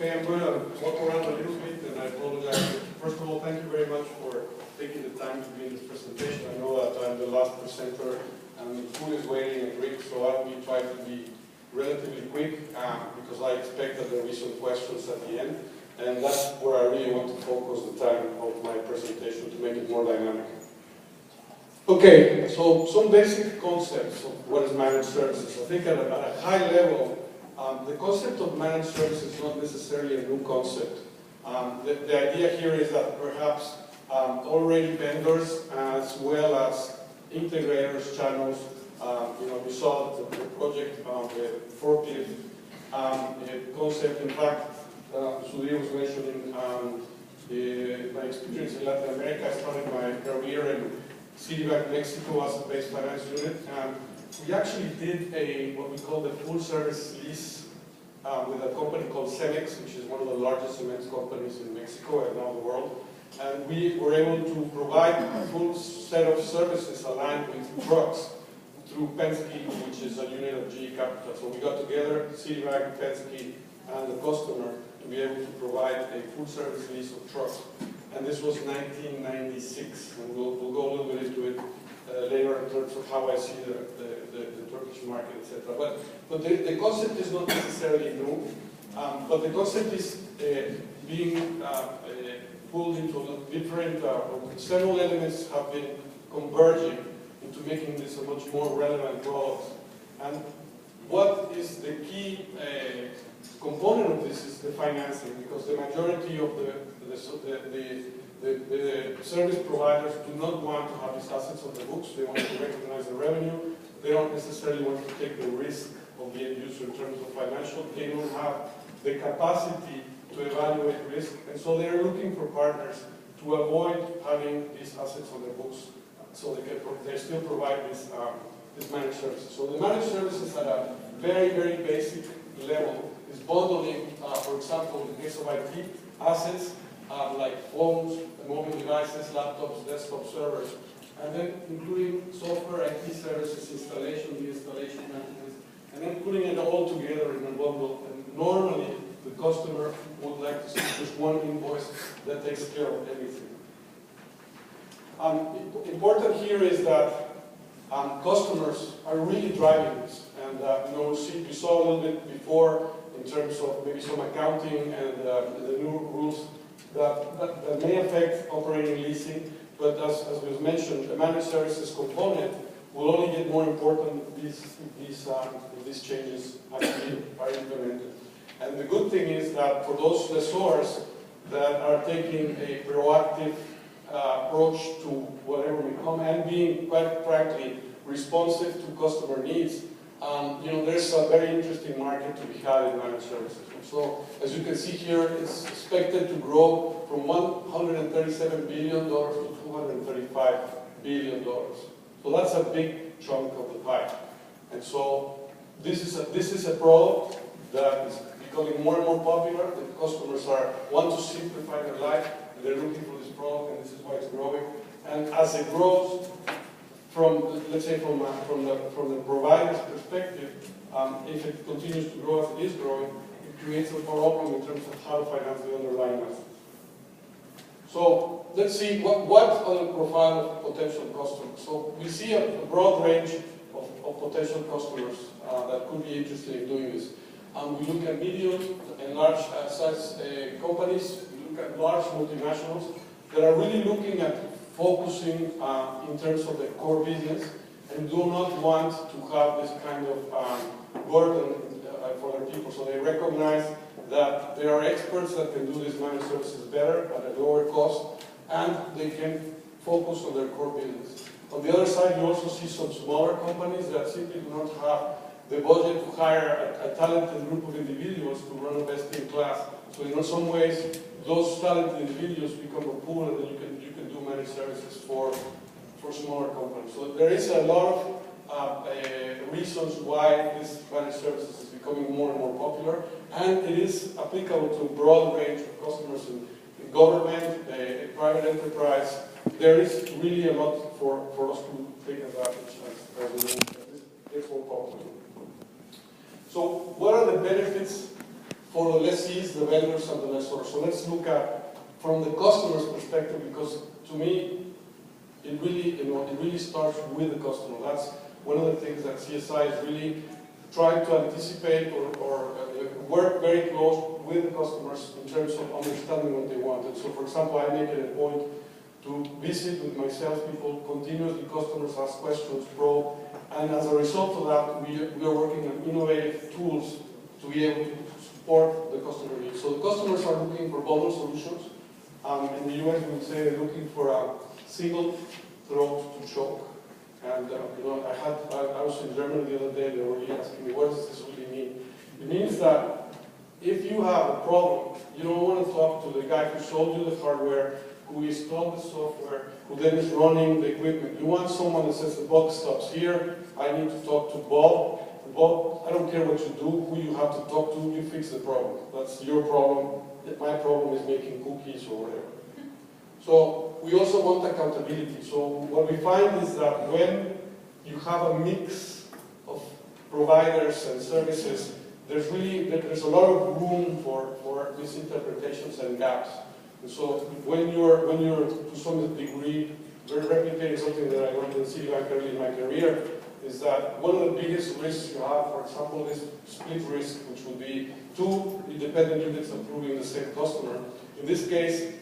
Okay, I'm going to walk around a little bit, and I apologize. First of all, thank you very much for taking the time to be in this presentation. I know that I'm the last presenter, and food is waiting at Rick, so I will try to be relatively quick, because I expect that there will be some questions at the end, and that's where I really want to focus the time of my presentation to make it more dynamic. Okay, so some basic concepts of what is managed services. I think at a high level, the concept of managed services is not necessarily a new concept. The idea here is that perhaps already vendors as well as integrators, channels, we saw the project with forklift concept. In fact, Sudhir was mentioning my experience in Latin America. I started my career in Citibank Mexico as a base finance unit. We actually did what we call the full service lease with a company called Cemex, which is one of the largest cement companies in Mexico and around the world. And we were able to provide a full set of services aligned with trucks through Penske, which is a unit of GE Capital. So we got together, Citibank, Penske, and the customer to be able to provide a full service lease of trucks. And this was 1996, and we'll go a little bit into it later in terms of how I see the Turkish market, etc. But the concept is not necessarily new, but the concept is being pulled into different, several elements have been converging into making this a much more relevant product. And what is the key component of this is the financing, because the majority of the service providers do not want to have these assets on the books. They want to recognize the revenue. They don't necessarily want to take the risk of the end user in terms of financial. They don't have the capacity to evaluate risk, and so they're looking for partners to avoid having these assets on their books, so they still provide this managed services. So the managed services at a very, very basic level is bundling, for example, in the case of IT, assets like phones, mobile devices, laptops, desktop servers, and then including software, IT services, installation, deinstallation, maintenance, and then putting it all together in a bundle. And normally, the customer would like to see just one invoice that takes care of everything. Important here is that customers are really driving this, and we saw a little bit before in terms of maybe some accounting and the new rules that may affect operating leasing, but as was mentioned, the managed services component will only get more important if these changes actually are implemented. And the good thing is that for those lessors that are taking a proactive approach to whatever we come and being, quite frankly, responsive to customer needs, there's a very interesting market to be had in managed services. So, as you can see here, it's expected to grow from $137 billion to $235 billion. So that's a big chunk of the pie. And so this is a product that is becoming more and more popular. The customers want to simplify their life, and they're looking for this product, and this is why it's growing. And as it grows, let's say from the provider's perspective, if it continues to grow as it is growing, it creates a problem in terms of how to finance the underlying assets. So let's see what are the profile of potential customers. So we see a broad range of potential customers that could be interested in doing this. We look at medium and large size companies. We look at large multinationals that are really looking at focusing in terms of the core business and do not want to have this kind of burden for their people. So they recognize that there are experts that can do these managed services better at a lower cost, and they can focus on their core business. On the other side, you also see some smaller companies that simply do not have the budget to hire a talented group of individuals to run a best-in-class. So in some ways, those talented individuals become a pool, and then you can do managed services for smaller companies. So there is a lot of reasons why this managed services is becoming more and more popular, and it is applicable to a broad range of customers in government, private enterprise. There is really a lot for us to take advantage as we move this more popular. So what are the benefits for the lessees, the vendors, and the lessors. So let's look at from the customer's perspective, because to me, it really starts with the customer. That's one of the things that CSI is really trying to anticipate or work very close with the customers in terms of understanding what they want. And so, for example, I make it a point to visit with my salespeople continuously. Customers ask questions, probe, and as a result of that, we are working on innovative tools to be able to support the customer needs. So the customers are looking for bundle solutions. In the US, we would say they're looking for a single throat to choke. And I was in Germany the other day. They were really asking me, what does this really mean? It means that if you have a problem, you don't want to talk to the guy who sold you the hardware, who installed the software, who then is running the equipment. You want someone that says the buck stops here. I need to talk to Bob. Bob, I don't care what you do, who you have to talk to, you fix the problem. That's your problem. My problem is making cookies or whatever. So we also want accountability. So what we find is that when you have a mix of providers and services, there's a lot of room for misinterpretations and gaps. And so when you're to some degree replicating something that I learned in Citibank early in my career, is that one of the biggest risks you have, for example, is split risk, which would be two independent units approving the same customer. In this case,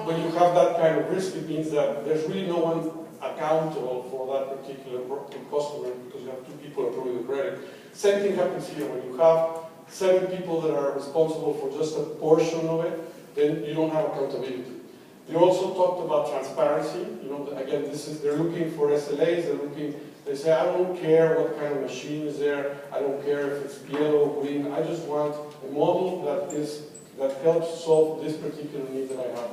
when you have that kind of risk, it means that there's really no one accountable for that particular customer because you have two people approving the credit. Same thing happens here. When you have 7 people that are responsible for just a portion of it, then you don't have accountability. They also talked about transparency. Again, they're looking for SLAs. They say, I don't care what kind of machine is there. I don't care if it's yellow or green. I just want a model that helps solve this particular need that I have.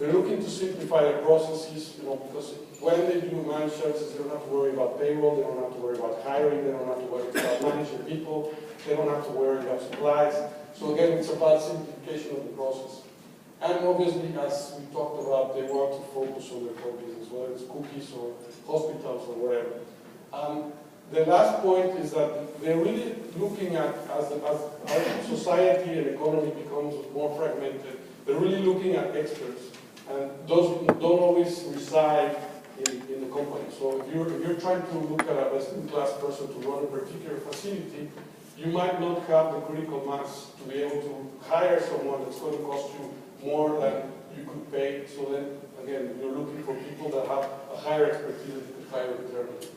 They're looking to simplify their processes, because when they do managed services, they don't have to worry about payroll, they don't have to worry about hiring, they don't have to worry about managing people, they don't have to worry about supplies. So again, it's about simplification of the process. And obviously, as we talked about, they want to focus on their core business, whether it's cookies or hospitals or whatever. The last point is that they're really looking at, as our society and economy becomes more fragmented, they're really looking at experts. And those don't always reside in the company. So if you're trying to look at a best-in-class person to run a particular facility, you might not have the critical mass to be able to hire someone that's going to cost you more than you could pay. So then, again, you're looking for people that have a higher expertise that could hire internally.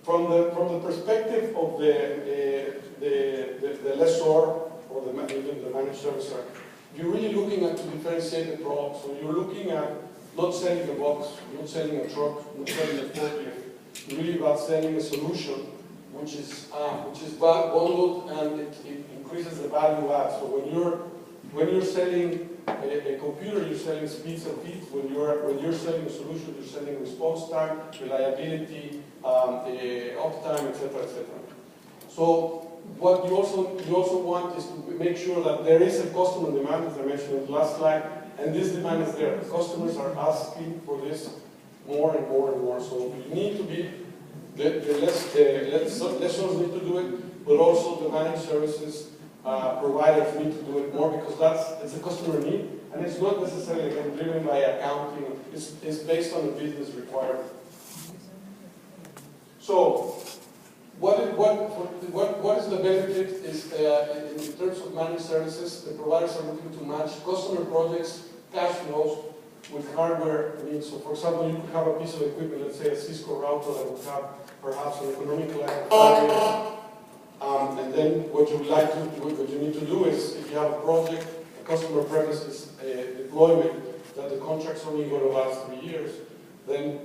From the perspective of the lessor or even the managed servicer, you're really looking at to differentiate the product. So you're looking at not selling a box, not selling a truck, not selling a forklift. It's really about selling a solution which is bundled and it increases the value add. So when you're selling a computer, you're selling speeds and feeds. When you're selling a solution, you're selling response time, reliability, uptime, etc., etc. So what you also want is to make sure that there is a customer demand, as I mentioned in the last slide, and this demand is there. The customers are asking for this more and more and more. So you need to be the lessors need to do it, but also the managed services providers need to do it more because it's a customer need, and it's not necessarily again driven by accounting. It's based on the business requirement. So, what is the benefit is in terms of managed services, the providers are looking to match customer projects, cash flows with hardware needs. So, for example, you could have a piece of equipment, let's say a Cisco router that would have perhaps an economic life of 5 years. And then what you need to do is, if you have a project, a customer premises deployment, that the contract's only going to last 3 years, then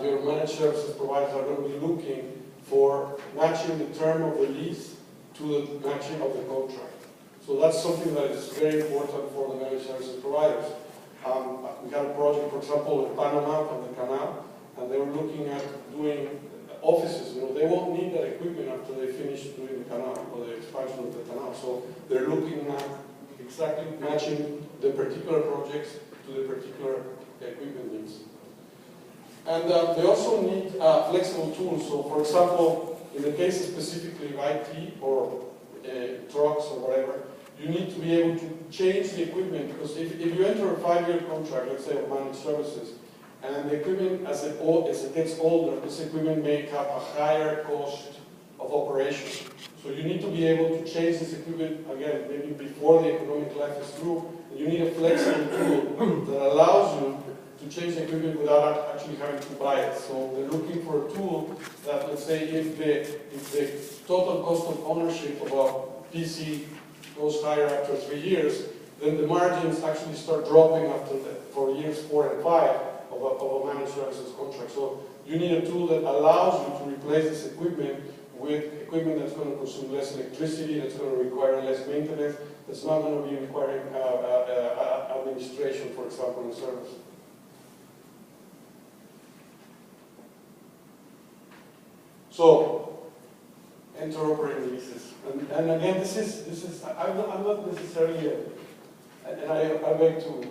your managed services providers are going to be looking for matching the term of the lease to the matching of the contract. So that's something that is very important for the managed services providers. We had a project, for example, in Panama from the canal, and they were looking at doing offices. They won't need that equipment after they finish doing the canal or the expansion of the canal. So they're looking at exactly matching the particular projects to the particular equipment needs. And they also need flexible tools. So, for example, in the case specifically of IT or trucks or whatever, you need to be able to change the equipment, because if you enter a 5-year contract, let's say of managed services, and the equipment as it gets older, this equipment may have a higher cost of operation. So you need to be able to change this equipment, again, maybe before the economic life is through, and you need a flexible tool that allows you to change the equipment without actually having to buy it. So they're looking for a tool that, let's say, if the total cost of ownership of a PC goes higher after 3 years, then the margins actually start dropping for years 4 and 5 of a managed services contract. So you need a tool that allows you to replace this equipment with equipment that's going to consume less electricity, that's going to require less maintenance, that's not going to be requiring administration, for example, in service. So, enter operating leases. And again, this is I'm not necessarily, and I beg to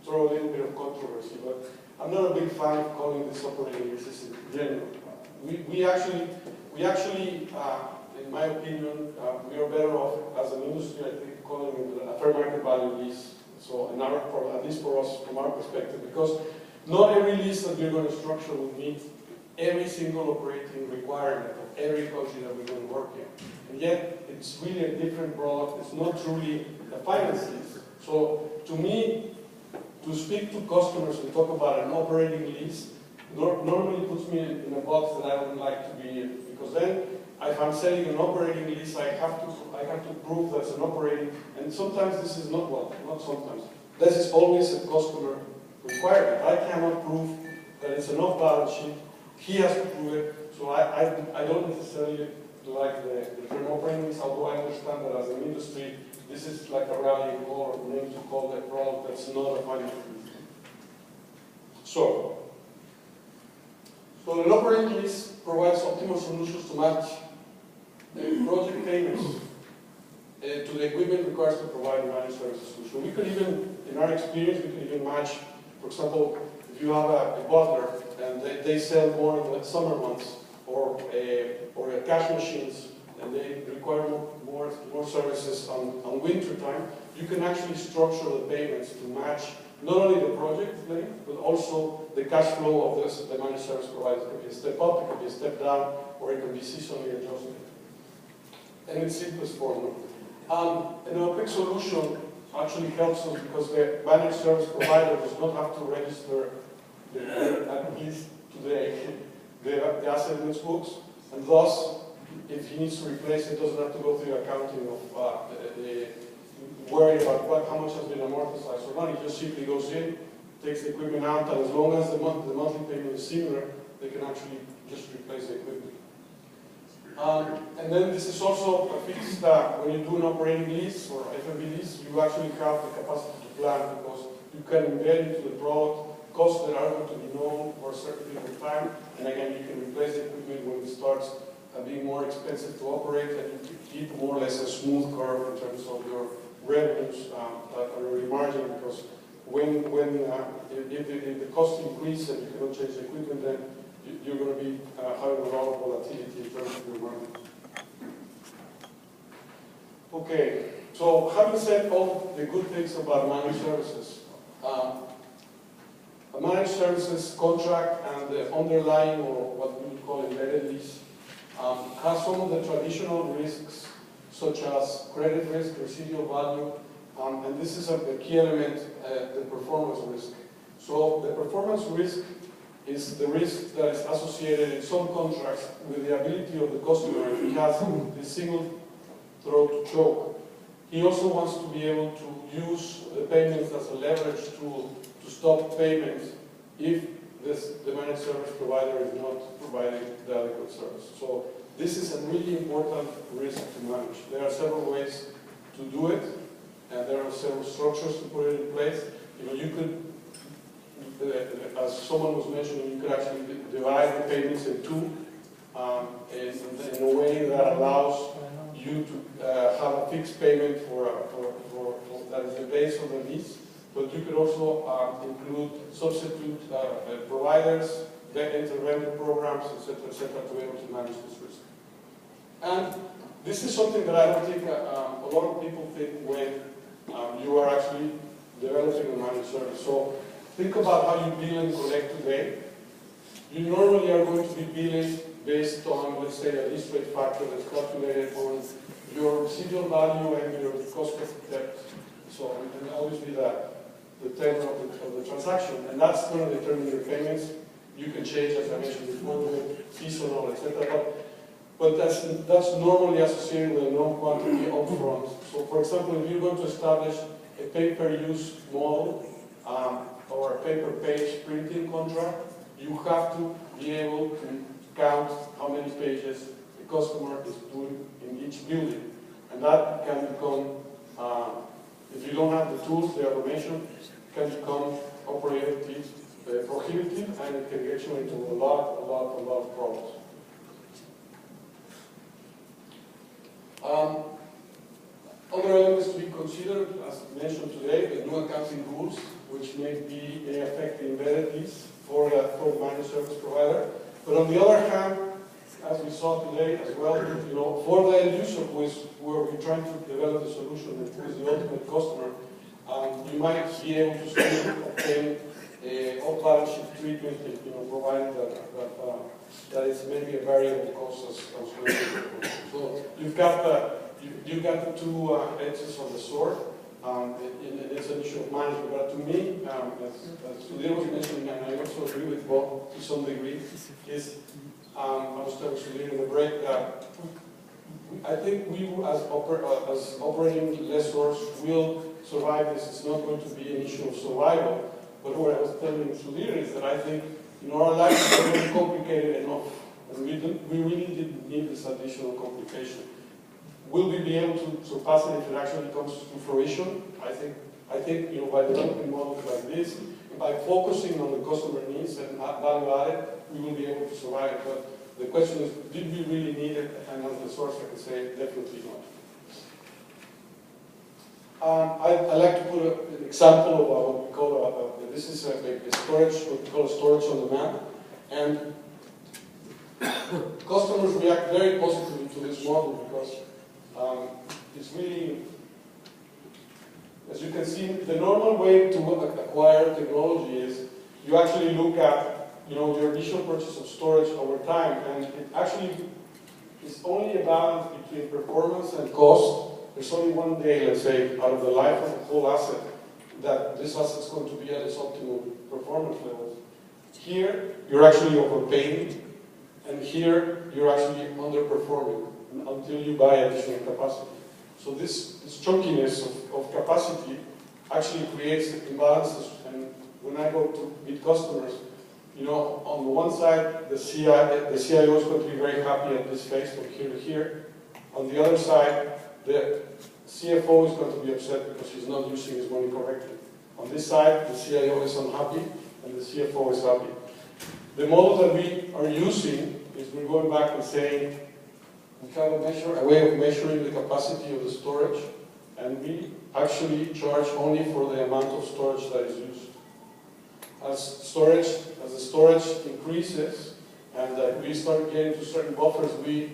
throw a little bit of controversy, but I'm not a big fan of calling this operating leases in general. We actually, in my opinion, we are better off as an industry, I think, calling it a fair market value lease. So, at least for us, from our perspective, because not every lease that we're going to structure will meet every single operating requirement of every country that we're going to work in. And yet, it's really a different product. It's not truly a finance lease. So, to me, to speak to customers and talk about an operating lease normally puts me in a box that I would like to be in, because then if I'm selling an operating lease, I have to prove that's an operating, and sometimes this is not sometimes. This is always a customer requirement. I cannot prove that it's an off-balance sheet. He has to prove it. So I don't necessarily like the term operating lease, although I understand that as an industry, this is like a rallying call or name to call that product that's not a financial lease. So an operating lease provides optimal solutions to match project payments to the equipment required to provide a managed services solution. We could even, in our experience, we could even match, for example, if you have a butler and they sell more in the summer months, or cash machines, and they require more services on winter time, you can actually structure the payments to match not only the project length, but also the cash flow of the managed service provider. It can be a step up, it can be a step down, or it can be seasonally adjusted. And it's simplest form. An OPEX solution actually helps us because the managed service provider does not have to register, at least today, the asset in its books, and thus, if he needs to replace it, doesn't have to go through the accounting of worry about how much has been amortized or not. He just simply goes in, takes the equipment out, and as long as the monthly payment is similar, they can actually just replace the equipment. And then this is also a fixed, when you do an operating lease or F&B lease, you actually have the capacity to plan, because you can embed into the product costs that are going to be known for a certain period of time, and again, you can replace the equipment when it starts being more expensive to operate, and you keep more or less a smooth curve in terms of your revenues or your margin, because if the cost increase and you cannot change the equipment, then you're going to be having a lot of volatility in terms of your margin. Okay, so having said all the good things about managed services, a managed services contract and the underlying, or what we would call embedded lease, has some of the traditional risks, such as credit risk, residual value, and this is a key element, the performance risk. So the performance risk is the risk that is associated in some contracts with the ability of the customer, if he has this single throat choke. He also wants to be able to use the payments as a leverage tool to stop payments if the managed service provider is not providing the adequate service. So this is a really important risk to manage. There are several ways to do it, and there are several structures to put it in place. You could, as someone was mentioning, you could actually divide the payments in two in a way that allows you to have a fixed payment that is the base of the lease. But you could also include substitute providers, enter vendor programs, etc., to be able to manage this risk. And this is something that I don't think a lot of people think when you are actually developing a managed service. So think about how you bill and collect today. You normally are going to be billing based on, let's say, a lease rate factor that's calculated on your residual value and your cost of debt. So, and obviously the tenor of the transaction, and that's going to determine your payments. You can change, as I mentioned before, seasonal, etc. But that's normally associated with a known quantity upfront. So, for example, if you're going to establish a pay-per-use model or a paper-page printing contract, you have to be able to count how many pages the customer is doing in each building. And that can become, if you don't have the tools, the automation, can become operatively prohibitive, and it can get you into a lot of problems. Other elements to be considered, as mentioned today, the new accounting rules, which may affect the embedded lease for the managed service provider. But on the other hand, as we saw today as well, for the end user where we're trying to develop the solution and who is the ultimate customer, you might be able to still obtain a off-balance sheet treatment, provided that it's maybe a variable cost as well. So you've got the two edges of the sword, and it's an issue of management. But to me, as Sudhir was mentioning, and I also agree with Bob to some degree, is I was telling Sudhir in the break that I think we as operating lessors will survive this. It's not going to be an issue of survival. But what I was telling Sudhir is that I think our lives are very complicated enough, and we really didn't need this additional complication. Will we be able to surpass it if it actually comes to fruition? I think by developing models like this, by focusing on the customer needs and value added, we will be able to survive it. But the question is, did we really need it? And as the source, I can say definitely not. I like to put an example of what we call this is a storage, what we call a storage on demand, and customers react very positively to this model because it's really, as you can see, the normal way to acquire technology is you actually look at your initial purchase of storage over time, and it actually is only a balance between performance and cost. There's only one day, let's say, out of the life of a whole asset that this asset is going to be at its optimal performance levels. Here, you're actually overpaying, and here, you're actually underperforming until you buy additional capacity. So this chunkiness of capacity actually creates imbalances. And when I go to meet customers, on the one side, the CIO is going to be very happy at this phase from here to here. On the other side, the CFO is going to be upset because he's not using his money correctly. On this side, the CIO is unhappy and the CFO is happy. The model that we are using is we're going back and saying we have a way of measuring the capacity of the storage, and we actually charge only for the amount of storage that is used. As the storage increases and we start getting to certain buffers, we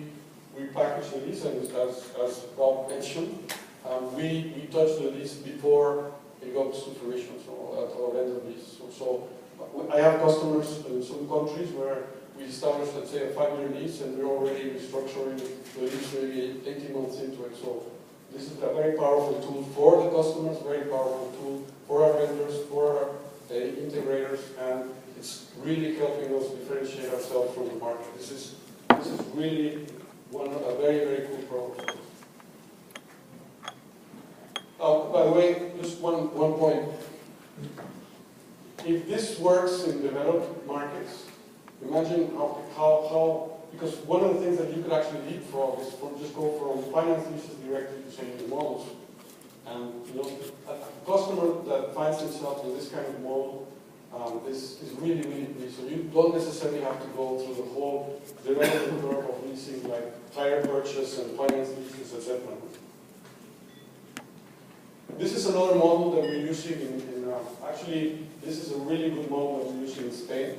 package the lease, and as Bob mentioned, we touch the lease before it goes to fruition, so at our end of lease. So I have customers in some countries where we establish, let's say, a 5-year lease, and we're already restructuring the lease maybe 18 months into it. So this is a very powerful tool for the customers, very powerful tool for our vendors, for our integrators, and it's really helping us differentiate ourselves from the market. This is really a very, very cool problem. By the way, just one point. If this works in developed markets, imagine how because one of the things that you could actually leapfrog is just go from finance leases directly to saying models. And a customer that finds himself with this kind of model is really, really pleased. So you don't necessarily have to go through the whole development curve of leasing, like hire purchase and finance leases, etc. This is another model that we're using actually, this is a really good model that we're using in Spain.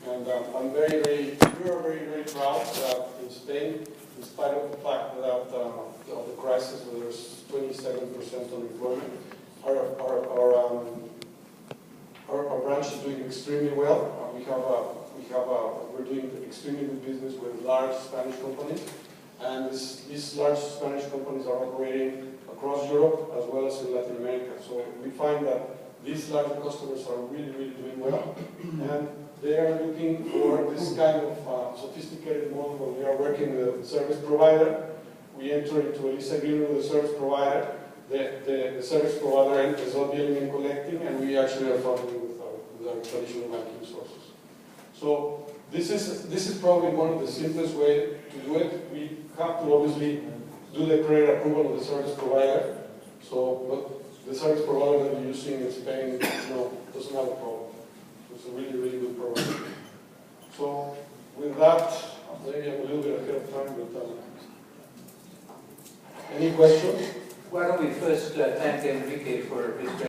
And we are very proud that in Spain, in spite of the fact that of the crisis, where there's 27% unemployment, our branch is doing extremely well. We're doing extremely good business with large Spanish companies, and these large Spanish companies are operating across Europe as well as in Latin America. So we find that these larger customers are really doing well, and they are looking for this kind of sophisticated model where we are working with a service provider. We enter into a lease agreement with the service provider. The service provider is not dealing in collecting, and we actually are funding with our traditional banking sources. So this is probably one of the simplest ways to do it. We have to obviously do the credit approval of the service provider. So, but the service provider that we're using in Spain, doesn't have a problem. It's a really good program. So with that, maybe I'm a little bit ahead of time, but any questions? Why don't we first thank Enrique for his